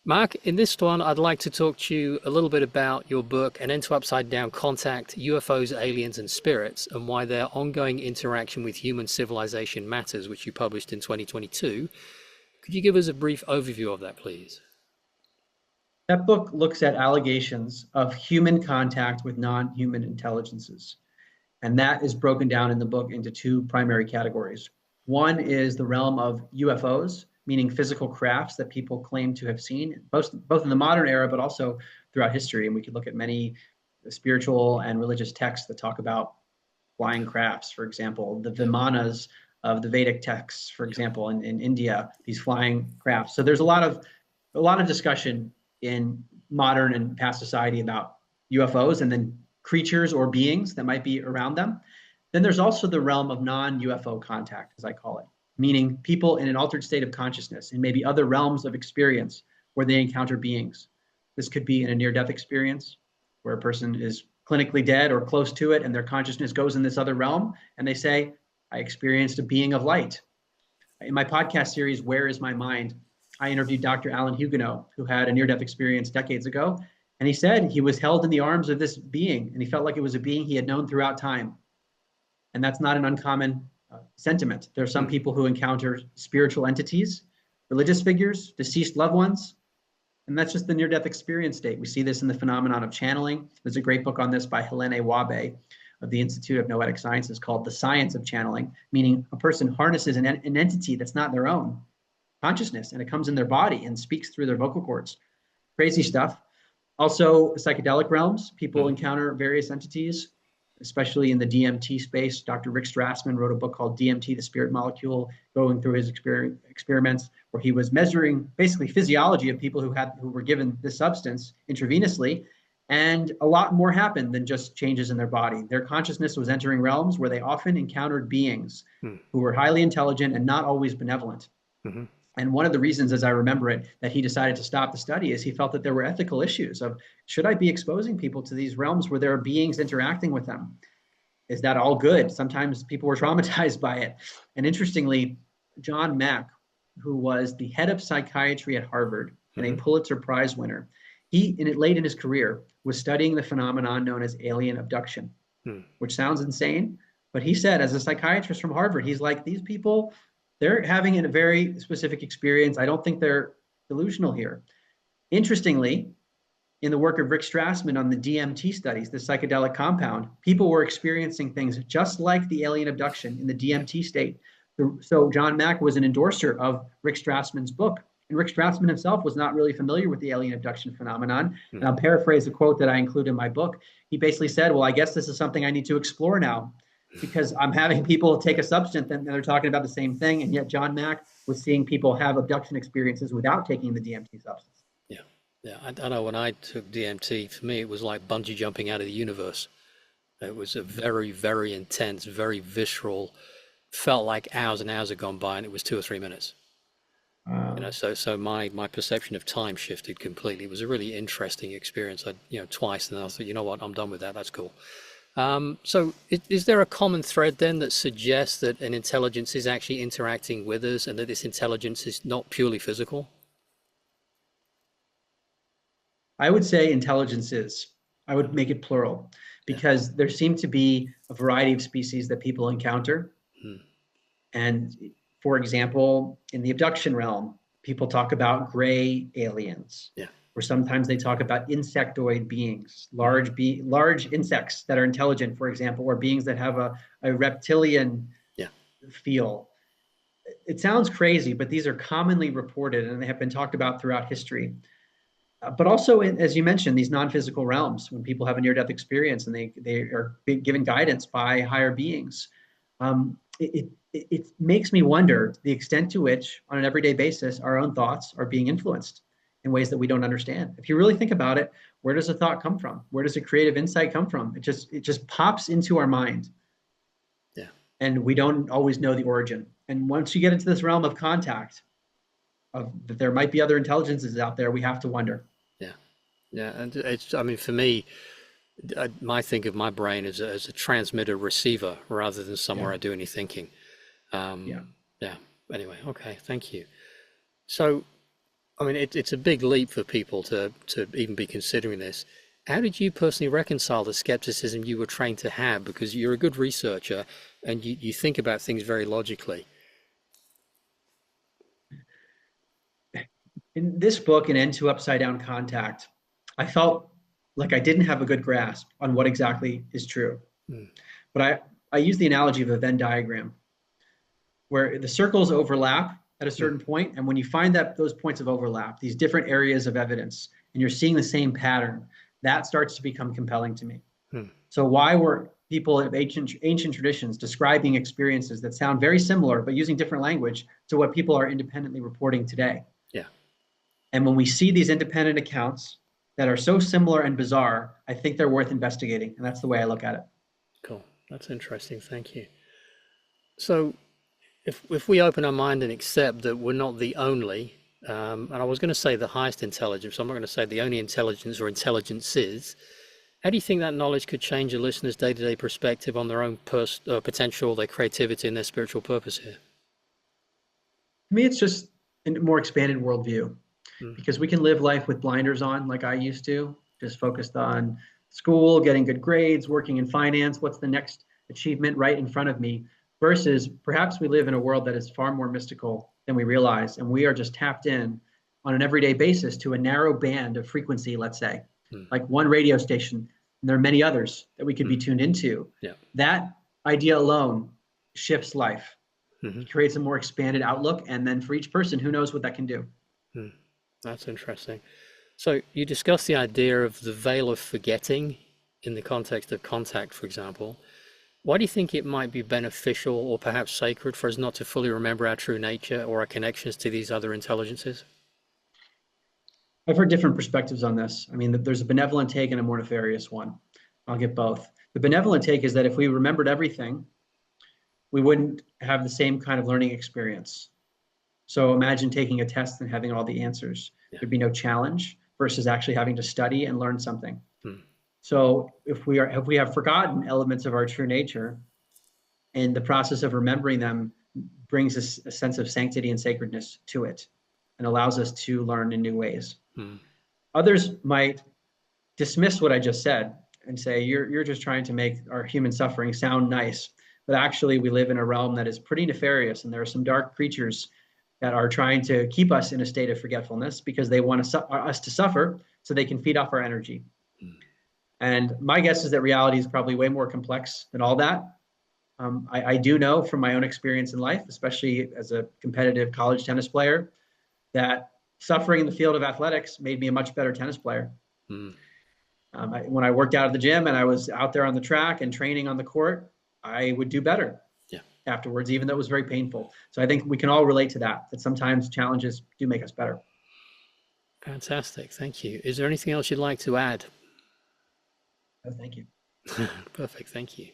Mark, in this one, I'd like to talk to you a little bit about your book, An End to Upside Down Contact, UFOs, Aliens, and Spirits, and why their ongoing interaction with human civilization matters, which you published in 2022. Could you give us a brief overview of that, please? That book looks at allegations of human contact with non-human intelligences. And that is broken down in the book into two primary categories. One is the realm of UFOs, meaning physical crafts that people claim to have seen, both in the modern era, but also throughout history. And we could look at many spiritual and religious texts that talk about flying crafts, for example, the Vimanas of the Vedic texts, for example, in India, these flying crafts. So there's a lot of discussion in modern and past society about UFOs and then creatures or beings that might be around them. Then there's also the realm of non-UFO contact, as I call it, meaning people in an altered state of consciousness and maybe other realms of experience where they encounter beings. This could be in a near-death experience where a person is clinically dead or close to it and their consciousness goes in this other realm and they say, I experienced a being of light. In my podcast series, Where is My Mind? I interviewed Dr. Alan Huguenot, who had a near-death experience decades ago. And he said he was held in the arms of this being and he felt like it was a being he had known throughout time. And that's not an uncommon sentiment. There are some people who encounter spiritual entities, religious figures, deceased loved ones, and that's just the near-death experience state. We see this in the phenomenon of channeling. There's a great book on this by Helene Wabe of the Institute of Noetic Sciences called The Science of Channeling, meaning a person harnesses an entity that's not their own consciousness, and it comes in their body and speaks through their vocal cords. Crazy stuff. Also, psychedelic realms, people encounter various entities, especially in the DMT space. Dr. Rick Strassman wrote a book called DMT, the Spirit Molecule, going through his experiments where he was measuring basically physiology of people who were given this substance intravenously. And a lot more happened than just changes in their body. Their consciousness was entering realms where they often encountered beings who were highly intelligent and not always benevolent. Mm-hmm. And one of the reasons, as I remember it, that he decided to stop the study is he felt that there were ethical issues of, should I be exposing people to these realms where there are beings interacting with them? Is that all good? Sometimes people were traumatized by it. And interestingly, John Mack, who was the head of psychiatry at Harvard and a Pulitzer Prize winner, late in his career, was studying the phenomenon known as alien abduction, which sounds insane. But he said, as a psychiatrist from Harvard, he's like, these people, they're having a very specific experience. I don't think they're delusional here. Interestingly, in the work of Rick Strassman on the DMT studies, the psychedelic compound, people were experiencing things just like the alien abduction in the DMT state. So John Mack was an endorser of Rick Strassman's book. And Rick Strassman himself was not really familiar with the alien abduction phenomenon. And I'll paraphrase a quote that I include in my book. He basically said, well, I guess this is something I need to explore now, because I'm having people take a substance and they're talking about the same thing. And yet John Mack was seeing people have abduction experiences without taking the DMT substance. Yeah. I know when I took DMT, for me, it was like bungee jumping out of the universe. It was a very, very intense, very visceral, felt like hours and hours had gone by and it was 2 or 3 minutes. So my perception of time shifted completely. It was a really interesting experience. Twice, and then I thought, you know what, I'm done with that. That's cool. So is there a common thread then that suggests that an intelligence is actually interacting with us and that this intelligence is not purely physical? I would say intelligence is. I would make it plural because there seem to be a variety of species that people encounter. And for example, in the abduction realm, people talk about gray aliens. Or sometimes they talk about insectoid beings, large insects that are intelligent, for example, or beings that have a reptilian feel. It sounds crazy, but these are commonly reported and they have been talked about throughout history. But also, as you mentioned, these non-physical realms, when people have a near-death experience and they are given guidance by higher beings, it makes me wonder the extent to which, on an everyday basis, our own thoughts are being influenced in ways that we don't understand. If you really think about it, where does a thought come from? Where does a creative insight come from? It just pops into our mind. And we don't always know the origin. And once you get into this realm of contact, that there might be other intelligences out there, we have to wonder. And for me, I think of my brain as a transmitter receiver rather than somewhere I do any thinking. Anyway, okay, thank you. So I mean, it's a big leap for people to even be considering this. How did you personally reconcile the skepticism you were trained to have? Because you're a good researcher and you think about things very logically. In this book, An End to Upside Down Contact, I felt like I didn't have a good grasp on what exactly is true. Mm, But I use the analogy of a Venn diagram where the circles overlap at a mm, certain point, and when you find that those points of overlap, these different areas of evidence, and you're seeing the same pattern, that starts to become compelling to me. mm, So why were people of ancient traditions describing experiences that sound very similar but using different language to what people are independently reporting today? yeah, And when we see these independent accounts that are so similar and bizarre, I think they're worth investigating, and that's the way I look at it. cool. That's interesting. Thank you. So if we open our mind and accept that we're not the only, and I was going to say the highest intelligence, so I'm not going to say the only intelligence or intelligences. How do you think that knowledge could change a listener's day-to-day perspective on their own potential, their creativity, and their spiritual purpose here? To me, it's just a more expanded worldview Mm, because we can live life with blinders on like I used to, just focused on school, getting good grades, working in finance, what's the next achievement right in front of me, versus perhaps we live in a world that is far more mystical than we realize. And we are just tapped in on an everyday basis to a narrow band of frequency, let's say, mm, like one radio station. And there are many others that we could be mm, tuned into. yeah. That idea alone shifts life, Hmm. creates a more expanded outlook. And then for each person, who knows what that can do? Mm, that's interesting. So you discussed the idea of the veil of forgetting in the context of contact, for example. Why do you think it might be beneficial or perhaps sacred for us not to fully remember our true nature or our connections to these other intelligences? I've heard different perspectives on this. I mean, there's a benevolent take and a more nefarious one. I'll get both. The benevolent take is that if we remembered everything, we wouldn't have the same kind of learning experience. So imagine taking a test and having all the answers. Yeah. There'd be no challenge versus actually having to study and learn something. Mm, So if we have forgotten elements of our true nature, and the process of remembering them brings us a sense of sanctity and sacredness to it and allows us to learn in new ways. mm, Others might dismiss what I just said and say, you're just trying to make our human suffering sound nice. But actually, we live in a realm that is pretty nefarious, and there are some dark creatures that are trying to keep us in a state of forgetfulness because they want us to suffer so they can feed off our energy. mm, And my guess is that reality is probably way more complex than all that. I do know from my own experience in life, especially as a competitive college tennis player, that suffering in the field of athletics made me a much better tennis player. mm. When I worked out at the gym and I was out there on the track and training on the court, I would do better Yeah. afterwards, even though it was very painful. So I think we can all relate to that sometimes challenges do make us better. Fantastic. Thank you. Is there anything else you'd like to add? So thank you. Perfect. Thank you.